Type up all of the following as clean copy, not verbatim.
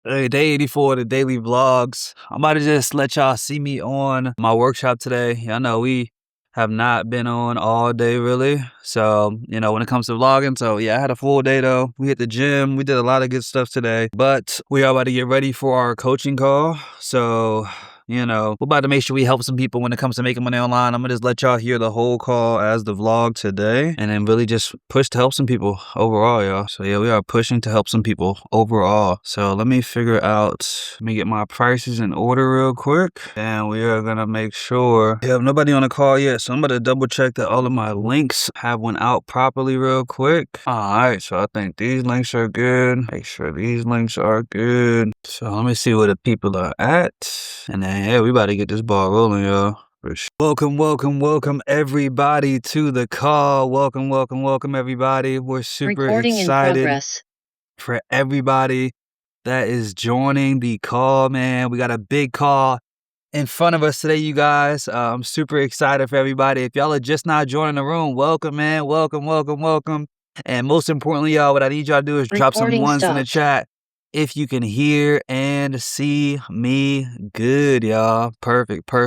Hey, day 84 of the daily vlogs. I'm about to just let y'all see me on my workshop today. Y'all know we have not been on all day really. So, when it comes to vlogging. So yeah, I had a full day though. We hit the gym. We did a lot of good stuff today. But we are about to get ready for our coaching call. So, we're about to make sure we help some people when it comes to making money online. I'm gonna just let y'all hear the whole call as the vlog today. And then really just push to help some people overall, y'all. So yeah, we are pushing to help some people overall. So let me let me get my prices in order real quick. And we are gonna make sure we have nobody on the call yet. So I'm gonna double check that all of my links have went out properly real quick. All right, so I think these links are good. Make sure these links are good. So let me see where the people are at. And then, yeah, we about to get this ball rolling, y'all. Welcome everybody to the call. Welcome everybody. We're super Recording excited in progress. for everybody that is joining the call, man. We got a big call in front of us today, you guys. I'm super excited for everybody. If y'all are just now joining the room, welcome, man. Welcome. And most importantly, y'all, what I need y'all to do is drop some Recording ones in the stopped. chat if you can hear and see me good, y'all. Perfect. I'm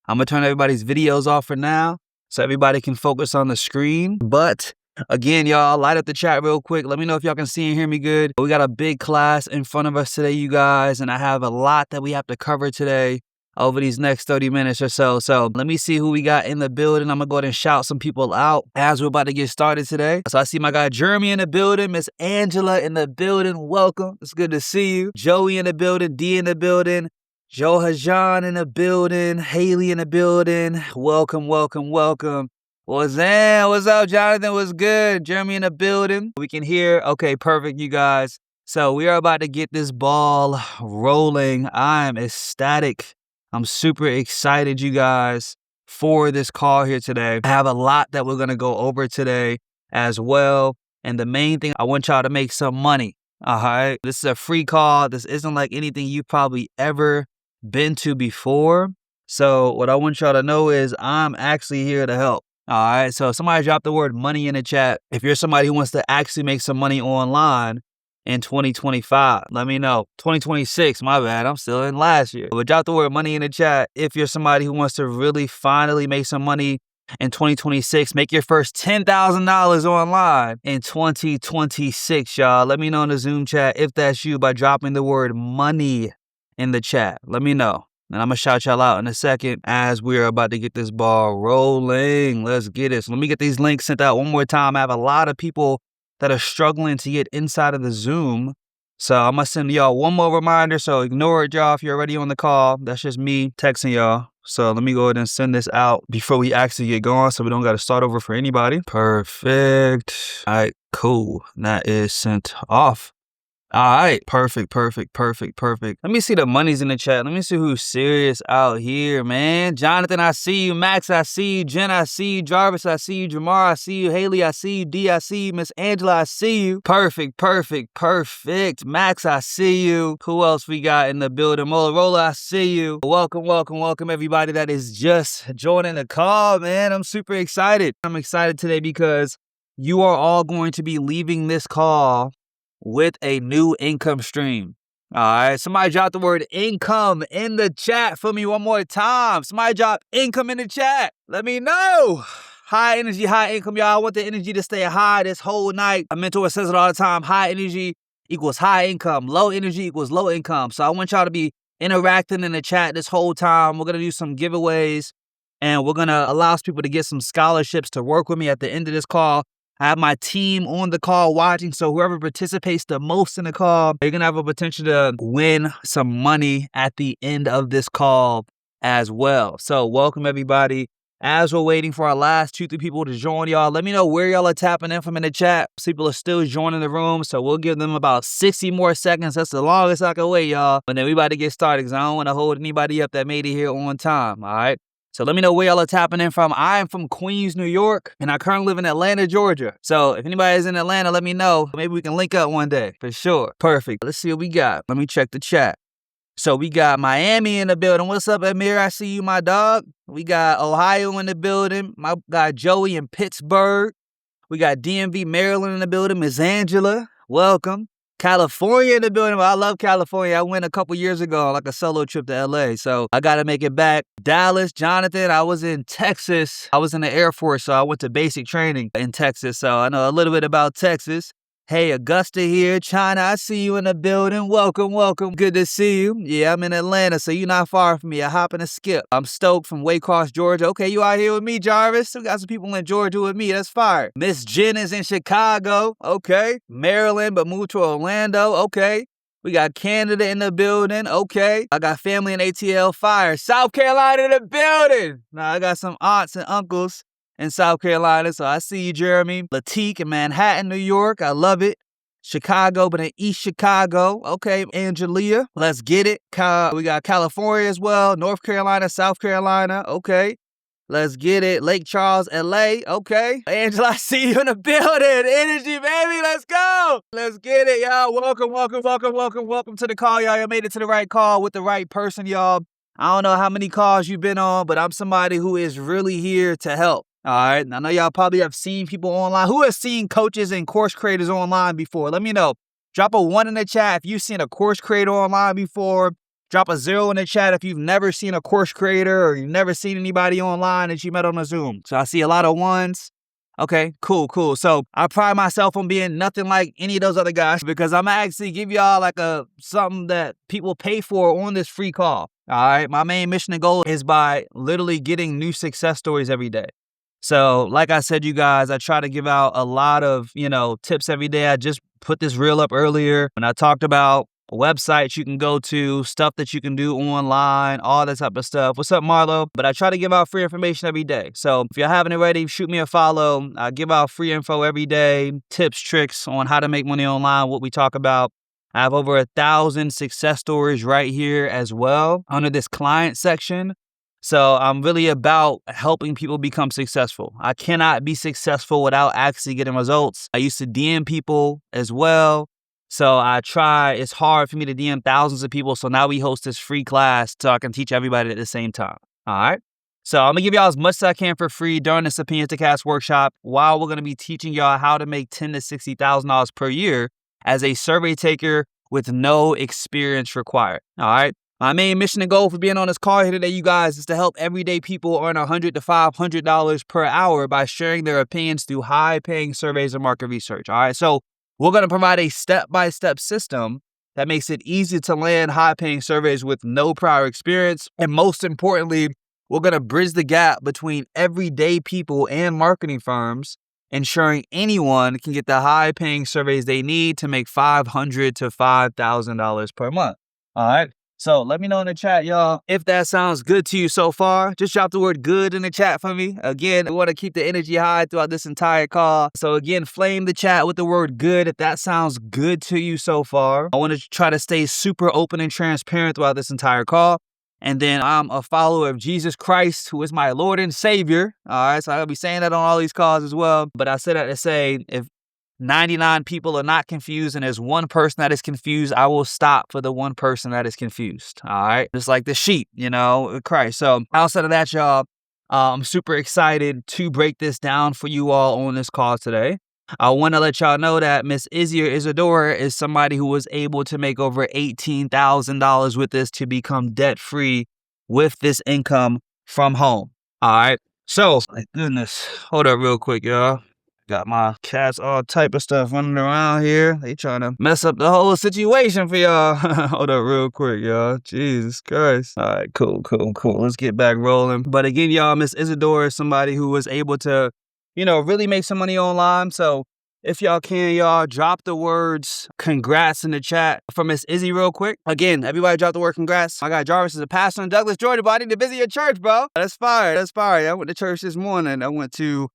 gonna turn everybody's videos off for now so everybody can focus on the screen. But again, y'all, light up the chat real quick. Let me know if y'all can see and hear me good. We got a big class in front of us today, you guys, and I have a lot that we have to cover today over these next 30 minutes or so. So let me see who we got in the building. I'm gonna go ahead and shout some people out as we're about to get started today. So I see my guy Jeremy in the building, Miss Angela in the building. Welcome. It's good to see you. Joey in the building, D in the building. Joe Hajan in the building, Haley in the building. Welcome. What's up, Jonathan? What's good? Jeremy in the building. We can hear. Okay, perfect, you guys. So we are about to get this ball rolling. I'm ecstatic. I'm super excited, you guys, for this call here today. I have a lot that we're going to go over today as well. And the main thing, I want y'all to make some money. All right. This is a free call. This isn't like anything you've probably ever been to before. So what I want y'all to know is I'm actually here to help. All right. So somebody drop the word money in the chat. If you're somebody who wants to actually make some money online in 2025, let me know. 2026, my bad. I'm still in last year. But drop the word money in the chat. If you're somebody who wants to really finally make some money in 2026, make your first $10,000 online in 2026, y'all. Let me know in the Zoom chat if that's you by dropping the word money in the chat. Let me know. And I'm going to shout y'all out in a second as we're about to get this ball rolling. Let's get it. So let me get these links sent out one more time. I have a lot of people that are struggling to get inside of the Zoom. So I'm going to send y'all one more reminder. So ignore it, y'all, if you're already on the call. That's just me texting y'all. So let me go ahead and send this out before we actually get going so we don't got to start over for anybody. Perfect. All right, cool. That is sent off. All right, perfect. Let me see the monies in the chat. Let me see who's serious out here, man. Jonathan, I see you. Max, I see you. Jen, I see you. Jarvis, I see you. Jamar, I see you. Haley, I see you. D, I see you. Miss Angela, I see you. Perfect. Max, I see you. Who else we got in the building? Motorola, I see you. Welcome everybody that is just joining the call, man. I'm super excited. I'm excited today because you are all going to be leaving this call with a new income stream. All right, somebody drop the word income in the chat for me one more time. Somebody drop income in the chat. Let me know. High energy, high income, y'all. I want the energy to stay high this whole night. A mentor says it all the time. High energy equals high income. Low energy equals low income. So I want y'all to be interacting in the chat this whole time. We're going to do some giveaways, and we're going to allow people to get some scholarships to work with me at the end of this call. I have my team on the call watching, so whoever participates the most in the call, you're going to have a potential to win some money at the end of this call as well. So welcome, everybody. As we're waiting for our last 2-3 people to join, y'all, let me know where y'all are tapping in from in the chat. People are still joining the room, so we'll give them about 60 more seconds. That's the longest I can wait, y'all. And then we about to get started because I don't want to hold anybody up that made it here on time, all right? So let me know where y'all are tapping in from. I am from Queens, New York, and I currently live in Atlanta, Georgia. So if anybody is in Atlanta, let me know. Maybe we can link up one day, for sure. Perfect. Let's see what we got. Let me check the chat. So we got Miami in the building. What's up, Amir? I see you, my dog. We got Ohio in the building. My guy Joey in Pittsburgh. We got DMV, Maryland in the building. Miss Angela, welcome. California in the building. I love California. I went a couple years ago on like a solo trip to LA. So I got to make it back. Dallas, Jonathan, I was in Texas. I was in the Air Force, so I went to basic training in Texas. So I know a little bit about Texas. Hey, Augusta here, China, I see you in the building. Welcome, welcome. Good to see you. Yeah, I'm in Atlanta, so you're not far from me. I hop and a skip. I'm stoked from Waycross, Georgia. Okay, you out here with me, Jarvis? We got some people in Georgia with me. That's fire. Miss Jen is in Chicago. Okay. Maryland, but moved to Orlando. Okay. We got Canada in the building. Okay. I got family in ATL. Fire. South Carolina in the building. Now, I got some aunts and uncles in South Carolina, so I see you, Jeremy. Latique in Manhattan, New York. I love it. Chicago, but in East Chicago. Okay, Angelia. Let's get it. We got California as well. North Carolina, South Carolina. Okay. Let's get it. Lake Charles, LA. Okay. Angela, I see you in the building. Energy, baby. Let's go. Let's get it, y'all. Welcome, welcome, welcome, welcome, welcome to the call, y'all. You made it to the right call with the right person, y'all. I don't know how many calls you've been on, but I'm somebody who is really here to help. All right. I know y'all probably have seen people online. Who has seen coaches and course creators online before? Let me know. Drop a 1 in the chat if you've seen a course creator online before. Drop a 0 in the chat if you've never seen a course creator or you've never seen anybody online that you met on a Zoom. So I see a lot of 1s. Okay, cool, cool. So I pride myself on being nothing like any of those other guys because I'm actually give y'all like something that people pay for on this free call. All right. My main mission and goal is by literally getting new success stories every day. So like I said, you guys, I try to give out a lot of, tips every day. I just put this reel up earlier and I talked about websites you can go to, stuff that you can do online, all that type of stuff. What's up, Marlo? But I try to give out free information every day. So if you haven't already, shoot me a follow. I give out free info every day, tips, tricks on how to make money online, what we talk about. I have over 1,000 success stories right here as well under this client section. So I'm really about helping people become successful. I cannot be successful without actually getting results. I used to DM people as well. So it's hard for me to DM thousands of people. So now we host this free class so I can teach everybody at the same time. All right. So I'm going to give y'all as much as I can for free during this Opinions to Cast workshop while we're going to be teaching y'all how to make $10,000 to $60,000 per year as a survey taker with no experience required. All right. My main mission and goal for being on this call here today, you guys, is to help everyday people earn $100 to $500 per hour by sharing their opinions through high-paying surveys and market research. All right, so we're going to provide a step-by-step system that makes it easy to land high-paying surveys with no prior experience. And most importantly, we're going to bridge the gap between everyday people and marketing firms, ensuring anyone can get the high-paying surveys they need to make $500 to $5,000 per month. All right. So let me know in the chat, y'all, if that sounds good to you so far. Just drop the word good in the chat for me. Again, we want to keep the energy high throughout this entire call. So again, flame the chat with the word good if that sounds good to you so far. I want to try to stay super open and transparent throughout this entire call. And then I'm a follower of Jesus Christ, who is my Lord and Savior. All right, so I'll be saying that on all these calls as well. But I said that to say, if 99 people are not confused and there's one person that is confused, I will stop for the one person that is confused. All right. Just like the sheep, Christ. So outside of that, y'all, I'm super excited to break this down for you all on this call today. I want to let y'all know that Miss Izzy or Isadora is somebody who was able to make over $18,000 with this to become debt free with this income from home. All right. So, my goodness, hold up real quick, y'all. Got my cats all type of stuff running around here. They trying to mess up the whole situation for y'all. Hold up real quick, y'all. Jesus Christ. All right, cool. Let's get back rolling. But again, y'all, Miss Isadora is somebody who was able to, really make some money online. So if y'all can, y'all, drop the words congrats in the chat for Miss Izzy real quick. Again, everybody drop the word congrats. My guy Jarvis is a pastor in Douglas, Georgia, but I need to visit your church, bro. That's fire. I went to church this morning. I went to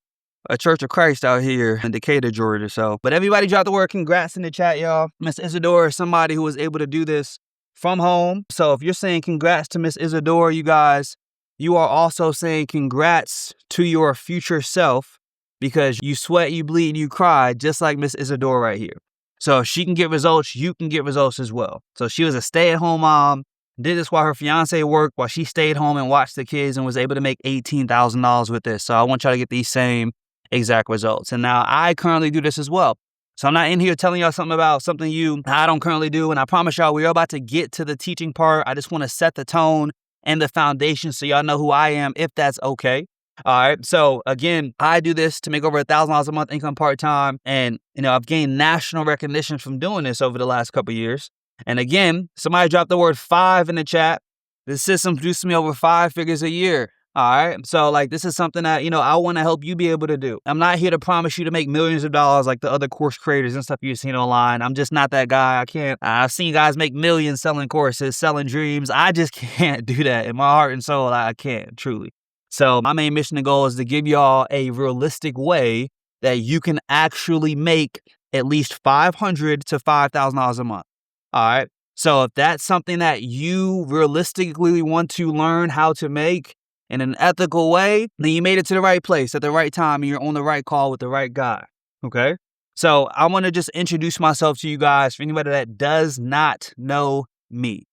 a Church of Christ out here in Decatur, Georgia. So, but everybody drop the word congrats in the chat, y'all. Miss Isadora is somebody who was able to do this from home. So if you're saying congrats to Miss Isadora, you guys, you are also saying congrats to your future self because you sweat, you bleed, and you cry just like Miss Isadora right here. So if she can get results, you can get results as well. So she was a stay-at-home mom, did this while her fiance worked, while she stayed home and watched the kids and was able to make $18,000 with this. So I want y'all to get these same exact results. And now I currently do this as well. So I'm not in here telling y'all something about something I don't currently do. And I promise y'all, we're about to get to the teaching part. I just want to set the tone and the foundation so y'all know who I am, if that's okay. All right. So again, I do this to make over $1,000 a month income part-time. And, I've gained national recognition from doing this over the last couple of years. And again, somebody dropped the word 5 in the chat. This system produces me over 5 figures a year. All right. So this is something that, I want to help you be able to do. I'm not here to promise you to make millions of dollars like the other course creators and stuff you've seen online. I'm just not that guy. I can't. I've seen guys make millions selling courses, selling dreams. I just can't do that. In my heart and soul, I can't, truly. So my main mission and goal is to give y'all a realistic way that you can actually make at least $500 to $5,000 a month. All right. So if that's something that you realistically want to learn how to make in an ethical way, then you made it to the right place at the right time and you're on the right call with the right guy. Okay. So I want to just introduce myself to you guys for anybody that does not know me.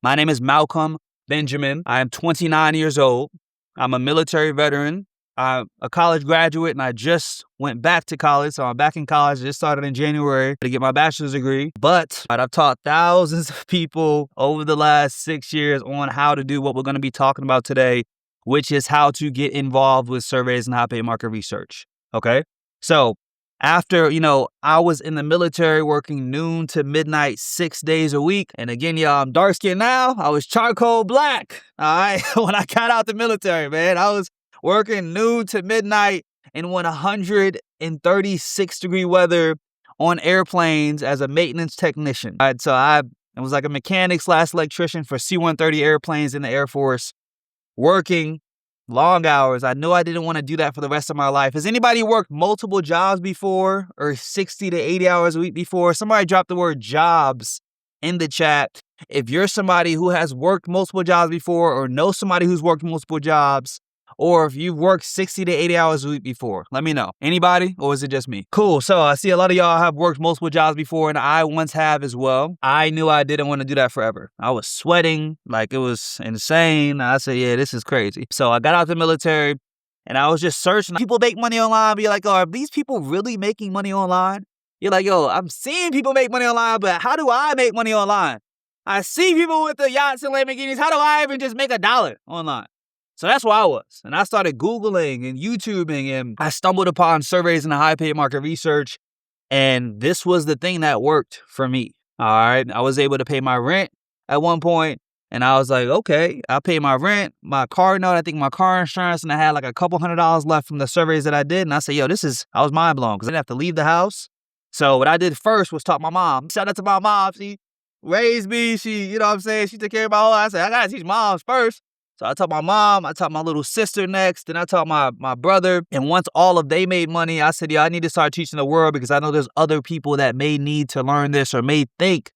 My name is Malcolm Benjamin. I am 29 years old. I'm a military veteran. I'm a college graduate and I just went back to college. So I'm back in college. I just started in January to get my bachelor's degree. But I've taught thousands of people over the last 6 years on how to do what we're going to be talking about today, which is how to get involved with surveys and high paid market research. Okay. So after, I was in the military working noon to midnight, 6 days a week. And again, y'all, I'm dark skinned now. I was charcoal black. All right. When I got out the military, man, I was working noon to midnight in 136 degree weather on airplanes as a maintenance technician. All right. So I was like a mechanic / electrician for C-130 airplanes in the Air Force, working long hours. I knew I didn't want to do that for the rest of my life. Has anybody worked multiple jobs before or 60 to 80 hours a week before? Somebody dropped the word jobs in the chat. If you're somebody who has worked multiple jobs before or know somebody who's worked multiple jobs, or if you've worked 60 to 80 hours a week before, let me know. Anybody? Or is it just me? Cool. So I see a lot of y'all have worked multiple jobs before, and I once have as well. I knew I didn't want to do that forever. I was sweating like it was insane. I said, yeah, this is crazy. So I got out the military and I was just searching. People make money online. Be like, oh, are these people really making money online? You're like, yo, I'm seeing people make money online, but how do I make money online? I see people with the yachts and Lamborghinis. How do I even just make $1 online? So that's where I was. And I started Googling and YouTubing, and I stumbled upon surveys and high paid market research. And this was the thing that worked for me. All right. I was able to pay my rent at one point, and I was like, okay, I'll pay my rent, my car note, I think my car insurance, and I had like a couple $100 left from the surveys that I did. And I said, yo, I was mind blown because I didn't have to leave the house. So what I did first was talk my mom. Shout out to my mom. She raised me. She, you know what I'm saying? She took care of my whole life. I said, I got to teach moms first. So I taught my mom, I taught my little sister next, then I taught my brother. And once all of they made money, I said, yeah, I need to start teaching the world because I know there's other people that may need to learn this or may think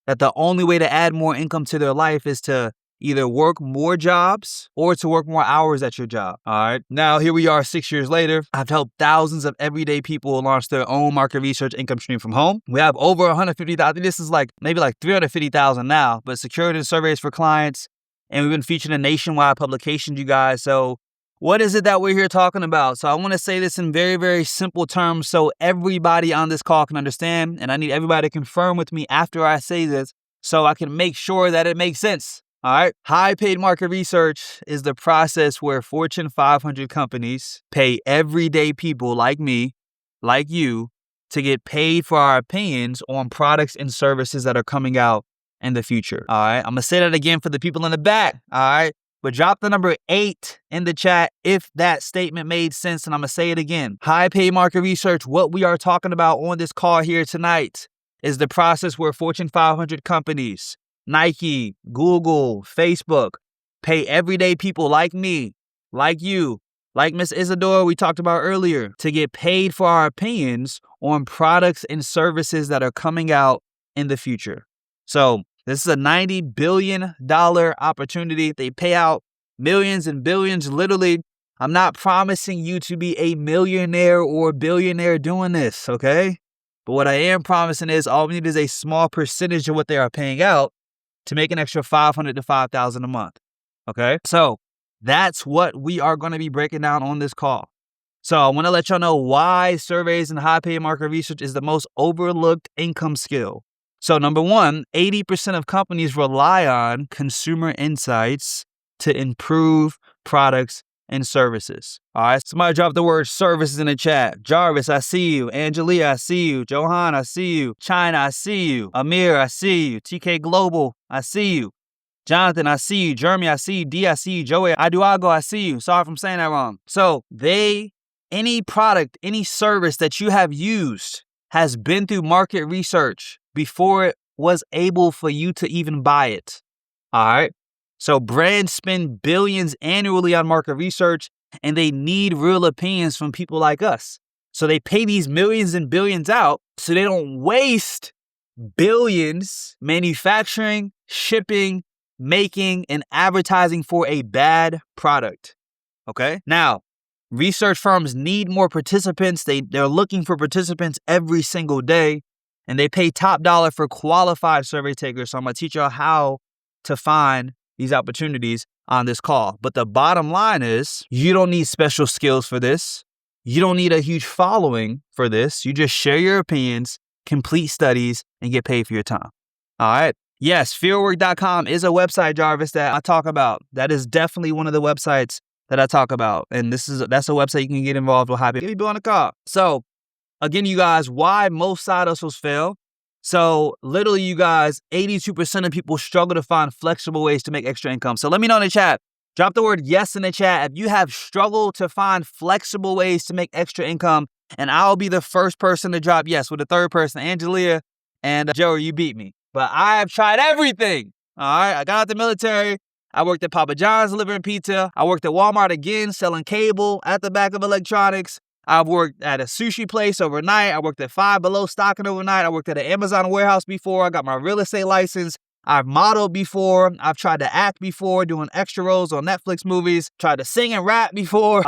that the only way to add more income to their life is to either work more jobs or to work more hours at your job. All right. Now, here we are 6 years later. I've helped thousands of everyday people launch their own market research income stream from home. We have over 150,000. This is maybe 350,000 now, but secured in surveys for clients. And we've been featured in nationwide publications, you guys. So what is it that we're here talking about? So I want to say this in very, very simple terms so everybody on this call can understand. And I need everybody to confirm with me after I say this so I can make sure that it makes sense. All right. High paid market research is the process where Fortune 500 companies pay everyday people like me, like you, to get paid for our opinions on products and services that are coming out in the future. All right. I'm going to say that again for the people in the back. All right. But drop the number 8 in the chat if that statement made sense. And I'm going to say it again. High paid market research, what we are talking about on this call here tonight, is the process where Fortune 500 companies, Nike, Google, Facebook, pay everyday people like me, like you, like Miss Isadora we talked about earlier, to get paid for our opinions on products and services that are coming out in the future. So this is a $90 billion opportunity. They pay out millions and billions. Literally, I'm not promising you to be a millionaire or billionaire doing this, okay? But what I am promising is all we need is a small percentage of what they are paying out to make an extra $500 to $5,000 a month, okay? So that's what we are going to be breaking down on this call. So I want to let y'all know why surveys and high paid market research is the most overlooked income skill. So number one, 80% of companies rely on consumer insights to improve products and services. All right, somebody drop the word services in the chat. Jarvis, I see you. Angelia, I see you. Johan, I see you. China, I see you. Amir, I see you. TK Global, I see you. Jonathan, I see you. Jeremy, I see you. D, I see you. Joey, Aduago, I see you. Sorry if I'm saying that wrong. So any product, any service that you have used has been through market research before it was able for you to even buy it. All right. So brands spend billions annually on market research, and they need real opinions from people like us. So they pay these millions and billions out so they don't waste billions manufacturing, shipping, making, and advertising for a bad product. Okay. Now, research firms need more participants. They're looking for participants every single day, and they pay top dollar for qualified survey takers. So I'm going to teach y'all how to find these opportunities on this call. But the bottom line is you don't need special skills for this. You don't need a huge following for this. You just share your opinions, complete studies, and get paid for your time. All right. Yes, fieldwork.com is a website, Jarvis, that I talk about. That is definitely one of the websites that I talk about. And that's a website you can get involved with high people on the call. So again, you guys, why most side hustles fail. So literally, you guys, 82% of people struggle to find flexible ways to make extra income. So let me know in the chat. Drop the word yes in the chat if you have struggled to find flexible ways to make extra income. And I'll be the first person to drop yes with the third person, Angelia and Joey, you beat me. But I have tried everything. All right. I got out the military. I worked at Papa John's delivering pizza. I worked at Walmart again, selling cable at the back of electronics. I've worked at a sushi place overnight. I worked at Five Below stocking overnight. I worked at an Amazon warehouse before. I got my real estate license. I've modeled before. I've tried to act before, doing extra roles on Netflix movies. Tried to sing and rap before.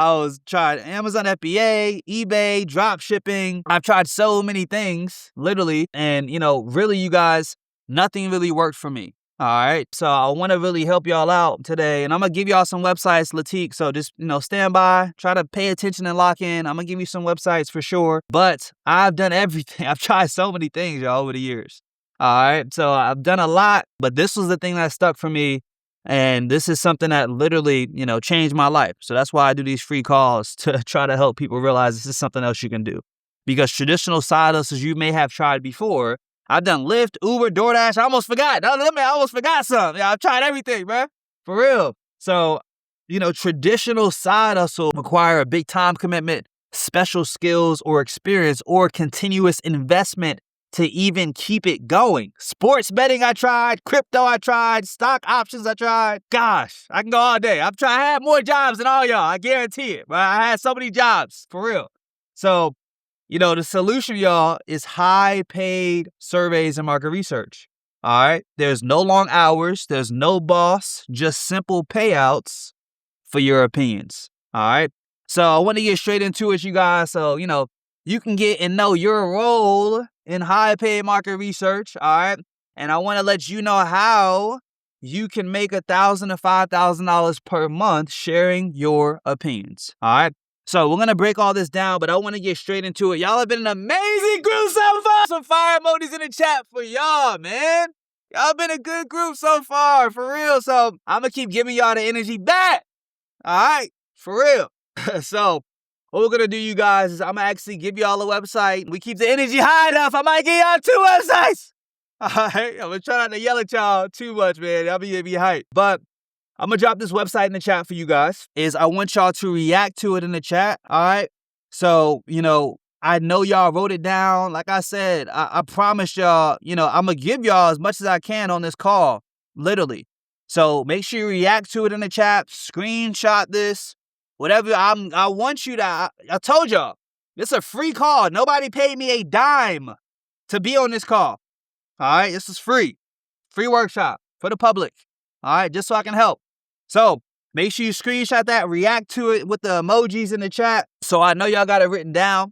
Tried Amazon FBA, eBay, drop shipping. I've tried so many things, literally. And, really, you guys, nothing really worked for me. All right. So I want to really help y'all out today. And I'm going to give y'all some websites, Latique. So just, stand by, try to pay attention and lock in. I'm going to give you some websites for sure. But I've done everything. I've tried so many things, y'all, over the years. All right. So I've done a lot, but this was the thing that stuck for me. And this is something that literally, changed my life. So that's why I do these free calls to try to help people realize this is something else you can do. Because traditional side hustles you may have tried before, I've done Lyft, Uber, DoorDash. I almost forgot. I almost forgot something. Yeah, I've tried everything, bro. For real. So, traditional side hustle require a big time commitment, special skills or experience, or continuous investment to even keep it going. Sports betting I tried. Crypto I tried. Stock options I tried. Gosh, I can go all day. I had more jobs than all y'all. I guarantee it. But I had so many jobs. For real. So, the solution, y'all, is high-paid surveys and market research. All right? There's no long hours. There's no boss. Just simple payouts for your opinions. All right? So I want to get straight into it, you guys. So, you can get and know your role in high-paid market research. All right? And I want to let you know how you can make $1,000 to $5,000 per month sharing your opinions. All right? So we're going to break all this down, but I want to get straight into it. Y'all have been an amazing group so far. Some fire emojis in the chat for y'all, man. Y'all been a good group so far, for real. So I'm going to keep giving y'all the energy back. All right? For real. So what we're going to do, you guys, is I'm going to actually give y'all a website. We keep the energy high enough. I might give y'all 2 websites. All right? I'm going to try not to yell at y'all too much, man. I'll be hyped. But I'm going to drop this website in the chat for you guys. I want y'all to react to it in the chat, all right? So, I know y'all wrote it down. Like I said, I promise y'all, I'm going to give y'all as much as I can on this call, literally. So make sure you react to it in the chat, screenshot this, whatever. I want you to, I told y'all, this is a free call. Nobody paid me a dime to be on this call, all right? This is free workshop for the public, all right? Just so I can help. So make sure you screenshot that, react to it with the emojis in the chat. So I know y'all got it written down.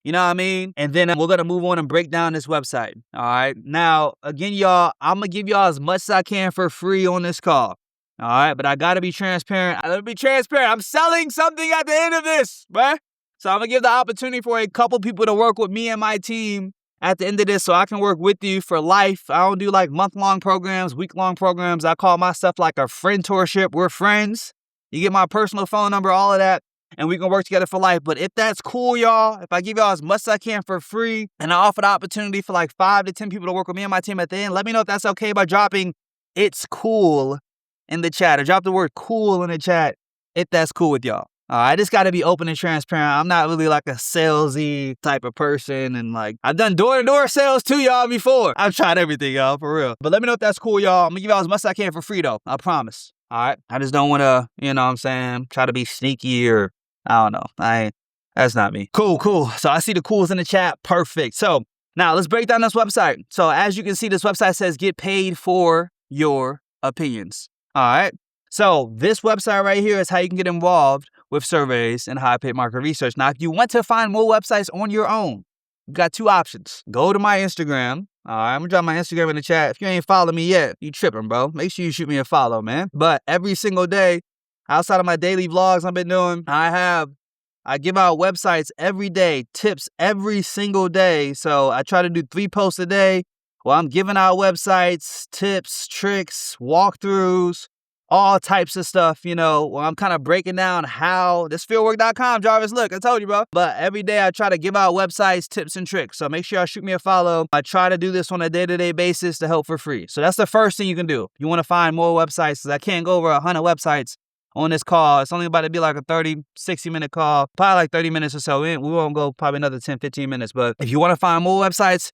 You know what I mean? And then we're going to move on and break down this website. All right. Now, again, y'all, I'm going to give y'all as much as I can for free on this call. All right. But I got to be transparent. I'm selling something at the end of this, bruh. So I'm going to give the opportunity for a couple people to work with me and my team at the end of this so I can work with you for life. I don't do like month-long programs, week-long programs. I call my stuff like a friendtorship. We're friends. You get my personal phone number, all of that, and we can work together for life. But if that's cool, y'all, if I give y'all as much as I can for free and I offer the opportunity for like 5 to 10 people to work with me and my team at the end, let me know if that's okay by dropping "it's cool" in the chat, or drop the word "cool" in the chat if that's cool with y'all. I just got to be open and transparent. I'm not really like a salesy type of person. And like, I've done door-to-door sales to y'all before. I've tried everything, y'all, for real. But let me know if that's cool, y'all. I'm going to give y'all as much as I can for free, though. I promise. All right. I just don't want to, you know what I'm saying, try to be sneaky or I don't know. That's not me. Cool. So I see the cools in the chat. Perfect. So now let's break down this website. So as you can see, this website says get paid for your opinions. All right. So this website right here is how you can get involved with surveys and high paid market research. Now, if you want to find more websites on your own, you got 2 options. Go to my Instagram. All right, I'm gonna drop my Instagram in the chat. If you ain't following me yet, you tripping, bro. Make sure you shoot me a follow, man. But every single day, outside of my daily vlogs I've been doing, I give out websites every day, tips every single day. So I try to do 3 posts a day. Well, I'm giving out websites, tips, tricks, walkthroughs, all types of stuff, you know. Well, I'm kind of breaking down how this fieldwork.com, Jarvis. Look, I told you, bro. But every day I try to give out websites, tips, and tricks. So make sure y'all shoot me a follow. I try to do this on a day-to-day basis to help for free. So that's the first thing you can do. You want to find more websites, because I can't go over 100 websites on this call. It's only about to be like a 30, 60-minute call, probably like 30 minutes or so. We won't go probably another 10, 15 minutes. But if you want to find more websites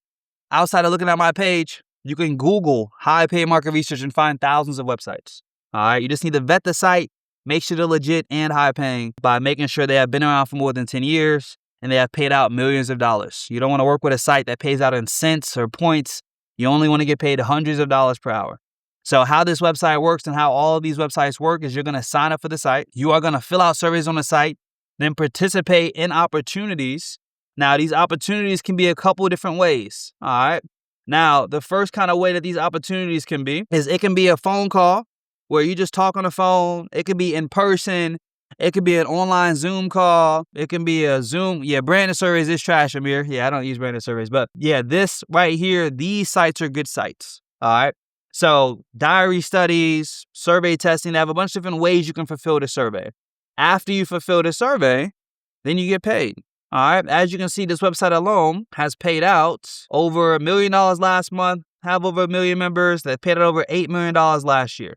outside of looking at my page, you can Google high paid market research and find thousands of websites. All right, you just need to vet the site, make sure they're legit and high paying by making sure they have been around for more than 10 years and they have paid out millions of dollars. You don't want to work with a site that pays out in cents or points. You only want to get paid hundreds of dollars per hour. So how this website works and how all of these websites work is you're going to sign up for the site. You are going to fill out surveys on the site, then participate in opportunities. Now, these opportunities can be a couple of different ways. All right. Now, the first kind of way that these opportunities can be is it can be a phone call where you just talk on the phone. It could be in person. It could be an online Zoom call. It can be a Zoom. Yeah, branded surveys is trash, Amir. Yeah, I don't use branded surveys. But yeah, this right here, these sites are good sites. All right. So diary studies, survey testing, they have a bunch of different ways you can fulfill the survey. After you fulfill the survey, then you get paid. All right. As you can see, this website alone has paid out over $1 million last month, have over 1 million members that paid out over $8 million last year.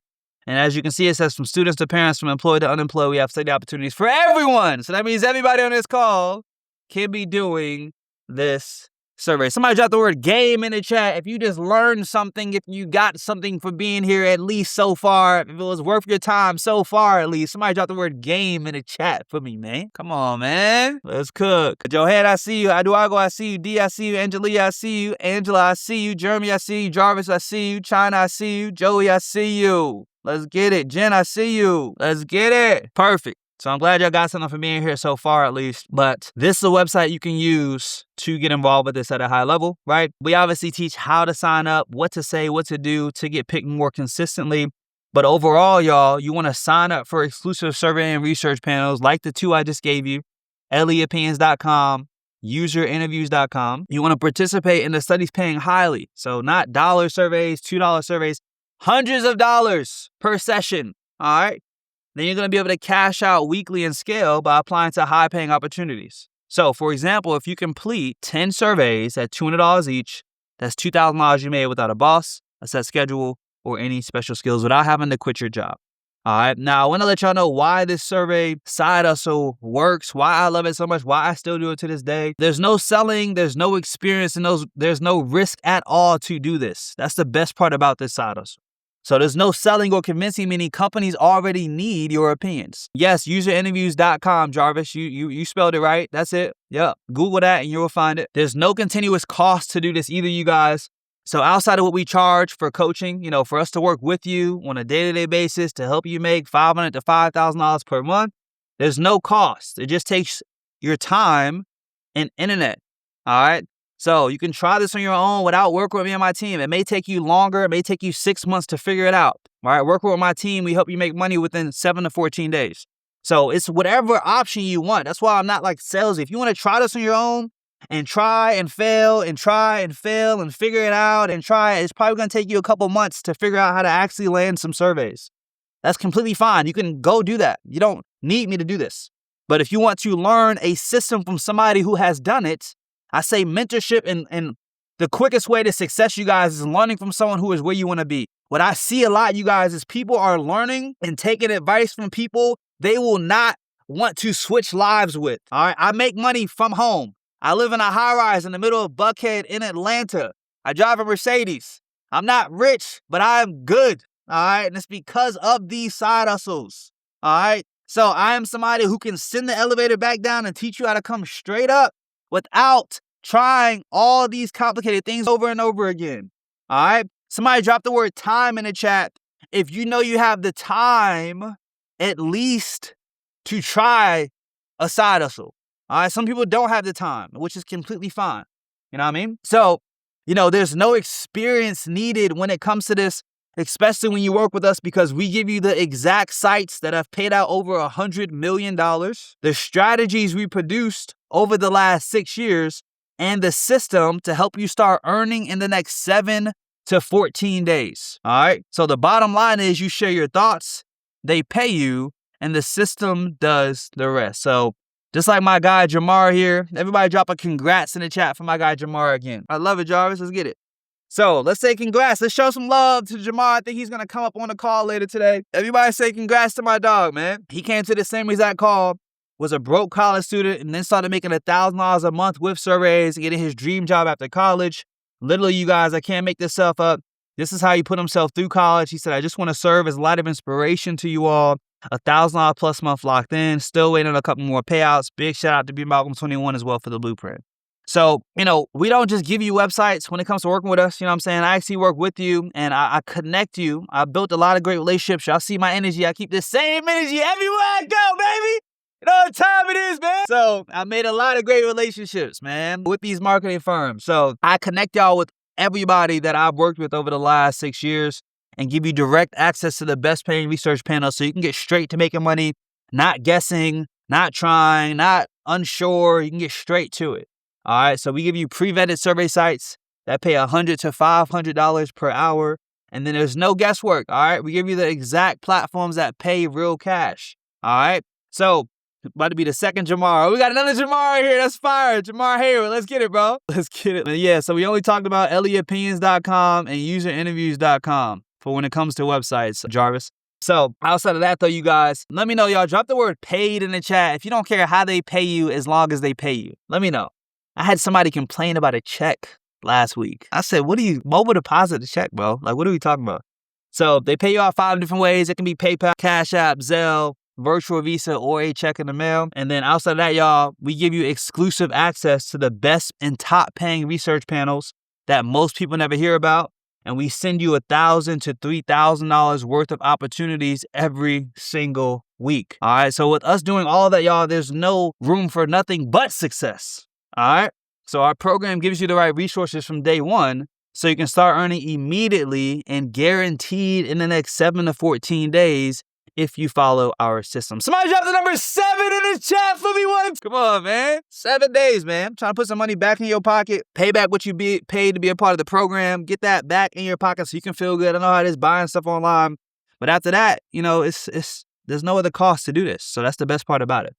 And as you can see, it says from students to parents, from employed to unemployed, we have study opportunities for everyone. So that means everybody on this call can be doing this survey. Somebody drop the word game in the chat. If you just learned something, if you got something for being here at least so far, if it was worth your time so far at least, somebody drop the word game in the chat for me, man. Come on, man. Let's cook. Johanna, I see you. Eduardo, I see you. D, I see you. Angelia, I see you. Angela, I see you. Jeremy, I see you. Jarvis, I see you. China, I see you. Joey, I see you. Let's get it. Jen, I see you. Let's get it. Perfect. So I'm glad y'all got something from being here so far at least. But this is a website you can use to get involved with this at a high level, right? We obviously teach how to sign up, what to say, what to do to get picked more consistently. But overall, y'all, you want to sign up for exclusive survey and research panels like the 2 I just gave you, leopinions.com, userinterviews.com. You want to participate in the studies paying highly. So not dollar surveys, $2 surveys, hundreds of dollars per session, all right? Then you're going to be able to cash out weekly and scale by applying to high-paying opportunities. So, for example, if you complete 10 surveys at $200 each, that's $2,000 you made without a boss, a set schedule, or any special skills without having to quit your job. All right, now I want to let y'all know why this survey side hustle works, why I love it so much, why I still do it to this day. There's no selling, there's no experience, and there's no risk at all to do this. That's the best part about this side hustle. So there's no selling or convincing, meaning companies already need your opinions. Yes, userinterviews.com, Jarvis. You spelled it right. That's it. Yep. Google that and you will find it. There's no continuous cost to do this either, you guys. So outside of what we charge for coaching, for us to work with you on a day-to-day basis to help you make $500 to $5,000 per month, there's no cost. It just takes your time and internet. All right. So you can try this on your own without working with me and my team. It may take you longer. It may take you 6 months to figure it out. All right. Working with my team, we help you make money within 7 to 14 days. So it's whatever option you want. That's why I'm not like salesy. If you want to try this on your own and try and fail and try and fail and figure it out and try, it's probably going to take you a couple months to figure out how to actually land some surveys. That's completely fine. You can go do that. You don't need me to do this. But if you want to learn a system from somebody who has done it, I say mentorship and the quickest way to success, you guys, is learning from someone who is where you want to be. What I see a lot, you guys, is people are learning and taking advice from people they will not want to switch lives with. All right. I make money from home. I live in a high rise in the middle of Buckhead in Atlanta. I drive a Mercedes. I'm not rich, but I'm good. All right. And it's because of these side hustles. All right. So I am somebody who can send the elevator back down and teach you how to come straight up without trying all these complicated things over and over again. All right. Somebody drop the word time in the chat. If you know you have the time, at least to try a side hustle. All right. Some people don't have the time, which is completely fine. You know what I mean? So, there's no experience needed when it comes to this, especially when you work with us, because we give you the exact sites that have paid out over $100 million, the strategies we produced over the last 6 years, and the system to help you start earning in the next 7 to 14 days. All right. So the bottom line is you share your thoughts, they pay you, and the system does the rest. So just like my guy Jamar here, everybody drop a congrats in the chat for my guy Jamar again. I love it, Jarvis. Let's get it. So let's say congrats. Let's show some love to Jamar. I think he's going to come up on the call later today. Everybody say congrats to my dog, man. He came to the same exact call, was a broke college student, and then started making $1,000 a month with surveys, getting his dream job after college. Literally, you guys, I can't make this stuff up. This is how he put himself through college. He said, I just want to serve as a lot of inspiration to you all. $1,000 plus month locked in, still waiting on a couple more payouts. Big shout out to B Malcolm 21 as well for the blueprint. So, we don't just give you websites when it comes to working with us. You know what I'm saying? I actually work with you and I connect you. I built a lot of great relationships. Y'all see my energy. I keep the same energy everywhere I go, baby. You know what time it is, man? So I made a lot of great relationships, man, with these marketing firms. So I connect y'all with everybody that I've worked with over the last 6 years and give you direct access to the best paying research panel so you can get straight to making money, not guessing, not trying, not unsure. You can get straight to it. All right. So we give you pre-vetted survey sites that pay $100 to $500 per hour. And then there's no guesswork. All right. We give you the exact platforms that pay real cash. All right. So about to be the second Jamar. Oh, we got another Jamar here. That's fire. Jamar Hayward. Let's get it, bro. Let's get it. Yeah. So we only talked about ellioopinions.com and userinterviews.com for when it comes to websites, Jarvis. So outside of that, though, you guys, let me know, y'all. Drop the word paid in the chat. If you don't care how they pay you, as long as they pay you, let me know. I had somebody complain about a check last week. I said, what do you mobile deposit the check, bro? Like, what are we talking about? So they pay you out 5 different ways. It can be PayPal, Cash App, Zelle, virtual Visa, or a check in the mail. And then outside of that, y'all, we give you exclusive access to the best and top paying research panels that most people never hear about. And we send you $1,000 to $3,000 worth of opportunities every single week. All right. So with us doing all that, y'all, there's no room for nothing but success. All right. So our program gives you the right resources from day one so you can start earning immediately and guaranteed in the next 7 to 14 days if you follow our system. Somebody drop the number 7 in the chat for me once. Come on, man. 7 days, man. I'm trying to put some money back in your pocket, pay back what you paid to be a part of the program, get that back in your pocket so you can feel good. I know how it is buying stuff online. But after that, there's no other cost to do this. So that's the best part about it.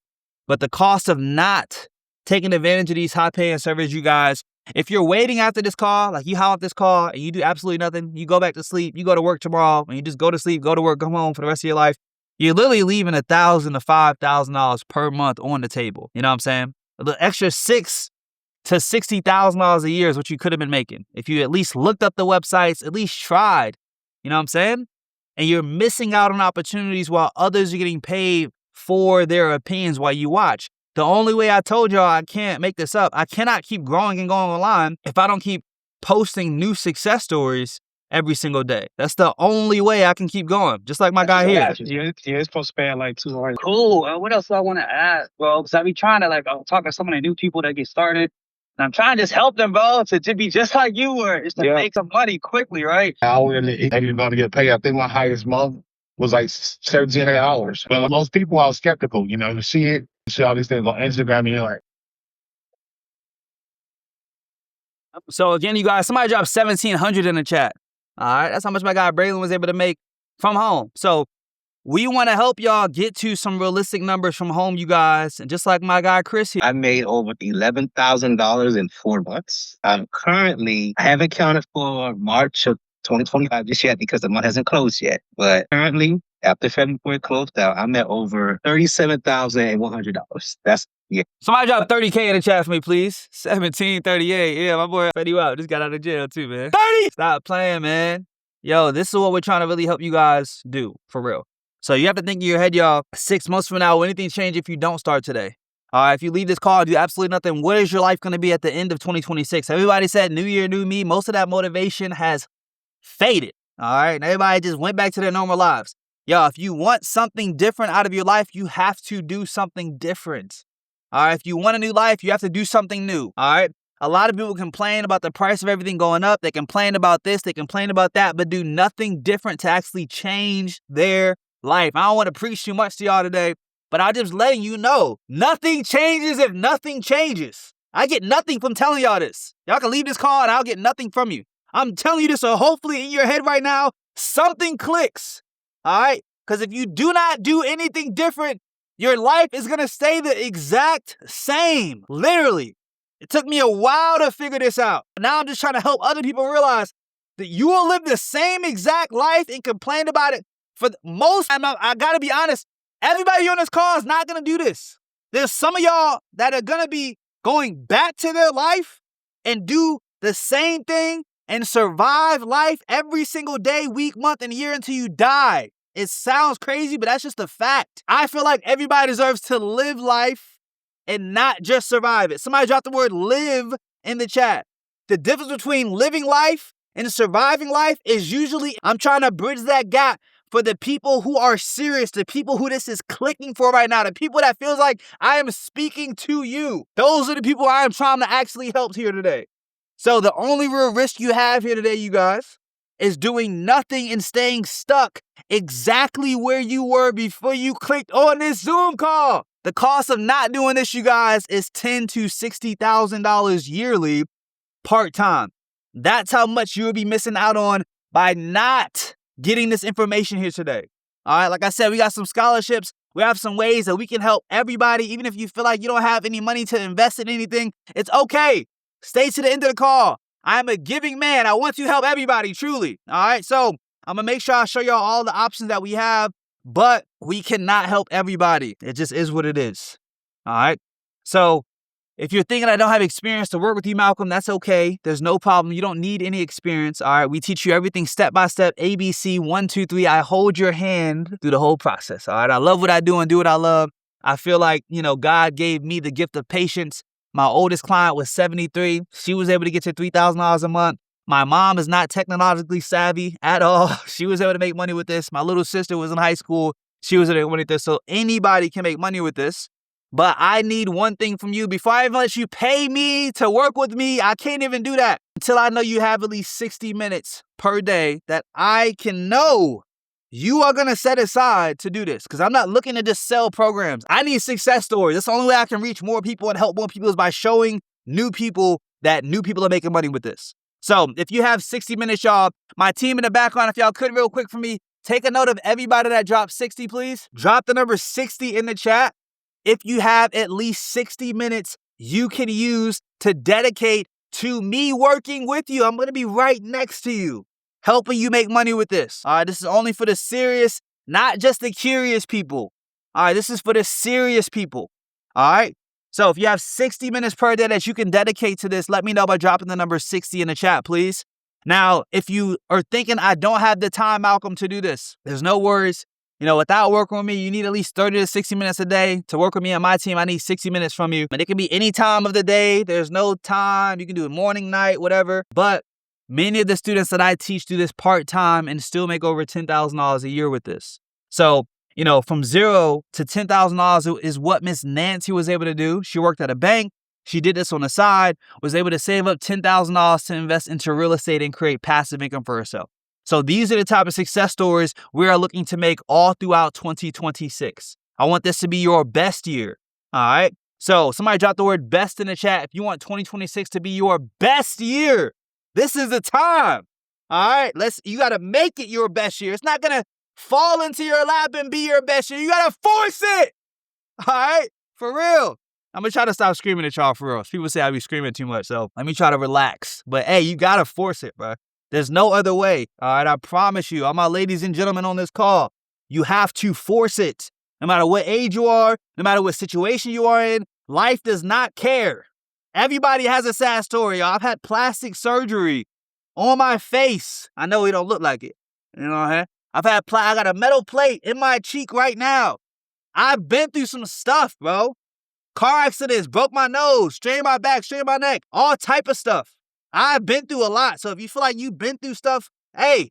But the cost of not taking advantage of these high-paying surveys, you guys, if you're waiting after this call, like you hop off this call and you do absolutely nothing, you go back to sleep, you go to work tomorrow, and you just go to sleep, go to work, come home for the rest of your life, you're literally leaving $1,000 to $5,000 per month on the table. You know what I'm saying? The extra $6,000 to $60,000 a year is what you could have been making if you at least looked up the websites, at least tried. You know what I'm saying? And you're missing out on opportunities while others are getting paid for their opinions while you watch. The only way I told y'all I can't make this up, I cannot keep growing and going online if I don't keep posting new success stories every single day. That's the only way I can keep going. Just like my guy here. Yeah, it's supposed to span like 2 hours. Cool. What else do I want to add, bro? Because I be trying to talk to some of the new people that get started. And I'm trying to just help them, bro, to be just like you were. It's to make some money quickly, right? I want everybody to get paid. I think my highest month was like $1,700. But most people are skeptical, you know, you see all these things on Instagram, and you're like, So again, you guys, somebody dropped 1,700 in the chat. All right, that's how much my guy Braylon was able to make from home. So we want to help y'all get to some realistic numbers from home, you guys. And just like my guy Chris here, I made over $11,000 in 4 months. I haven't counted for March of 2025 just yet because the month hasn't closed yet. But currently, after February closed out, I'm at over $37,100. somebody drop 30K in the chat for me, please. 1738. Yeah, my boy fed you out. Just got out of jail too, man. 30! Stop playing, man. Yo, this is what we're trying to really help you guys do, for real. So you have to think in your head, y'all, 6 months from now, will anything change if you don't start today? All right, if you leave this call and do absolutely nothing, what is your life going to be at the end of 2026? Everybody said new year, new me. Most of that motivation has faded. All right, and everybody just went back to their normal lives. Y'all, if you want something different out of your life, you have to do something different. All right, if you want a new life, you have to do something new. All right. A lot of people complain about the price of everything going up. They complain about this, they complain about that, but do nothing different to actually change their life. I don't want to preach too much to y'all today, but I'm just letting you know, nothing changes if nothing changes. I get nothing from telling y'all this. Y'all can leave this call and I'll get nothing from you. I'm telling you this, so hopefully in your head right now, something clicks. All right? Because if you do not do anything different, your life is going to stay the exact same. Literally. It took me a while to figure this out. Now I'm just trying to help other people realize that you will live the same exact life and complain about it. For most, I gotta be honest, everybody on this call is not gonna do this. There's some of y'all that are gonna be going back to their life and do the same thing and survive life every single day, week, month, and year until you die. It sounds crazy, but that's just a fact. I feel like everybody deserves to live life and not just survive it. Somebody dropped the word live in the chat. The difference between living life and surviving life is usually, I'm trying to bridge that gap for the people who are serious, the people who this is clicking for right now, the people that feels like I am speaking to you. Those are the people I am trying to actually help here today. So the only real risk you have here today, you guys, is doing nothing and staying stuck exactly where you were before you clicked on this Zoom call. The cost of not doing this, you guys, is $10,000 to $60,000 yearly part-time. That's how much you will be missing out on by not getting this information here today. All right, like I said, we got some scholarships. We have some ways that we can help everybody. Even if you feel like you don't have any money to invest in anything, it's okay. Stay to the end of the call. I'm a giving man. I want to help everybody, truly. All right, so I'm going to make sure I show y'all all the options that we have, but we cannot help everybody. It just is what it is. All right, so if you're thinking I don't have experience to work with you, Malcolm, that's okay. There's no problem. You don't need any experience. All right. We teach you everything step by step. ABC 1, 2, 3. I hold your hand through the whole process. All right. I love what I do and do what I love. I feel like, God gave me the gift of patience. My oldest client was 73. She was able to get to $3,000 a month. My mom is not technologically savvy at all. She was able to make money with this. My little sister was in high school. She was able to make money with this. So anybody can make money with this. But I need one thing from you. Before I even let you pay me to work with me, I can't even do that until I know you have at least 60 minutes per day that I can know you are going to set aside to do this. Because I'm not looking to just sell programs. I need success stories. That's the only way I can reach more people and help more people is by showing new people that new people are making money with this. So if you have 60 minutes, y'all, my team in the background, if y'all could real quick for me, take a note of everybody that dropped 60, please. Drop the number 60 in the chat. If you have at least 60 minutes you can use to dedicate to me working with you, I'm going to be right next to you, helping you make money with this. All right, this is only for the serious, not just the curious people. All right, this is for the serious people. All right, so if you have 60 minutes per day that you can dedicate to this, let me know by dropping the number 60 in the chat, please. Now, if you are thinking I don't have the time, Malcolm, to do this, there's no worries. Without working with me, you need at least 30 to 60 minutes a day. To work with me and my team, I need 60 minutes from you. And it can be any time of the day. There's no time. You can do it morning, night, whatever. But many of the students that I teach do this part-time and still make over $10,000 a year with this. So, from $0 to $10,000 is what Miss Nancy was able to do. She worked at a bank. She did this on the side, was able to save up $10,000 to invest into real estate and create passive income for herself. So these are the type of success stories we are looking to make all throughout 2026. I want this to be your best year. All right. So somebody drop the word best in the chat. If you want 2026 to be your best year, this is the time. All right. You got to make it your best year. It's not going to fall into your lap and be your best year. You got to force it. All right. For real. I'm going to try to stop screaming at y'all for real. People say I be screaming too much. So let me try to relax. But hey, you got to force it, bro. There's no other way. All right. I promise you, all my ladies and gentlemen on this call, you have to force it. No matter what age you are, no matter what situation you are in, life does not care. Everybody has a sad story, y'all. I've had plastic surgery on my face. I know it don't look like it. You know what I'm saying? I got a metal plate in my cheek right now. I've been through some stuff, bro. Car accidents, broke my nose, strained my back, strained my neck, all type of stuff. I've been through a lot. So if you feel like you've been through stuff, hey,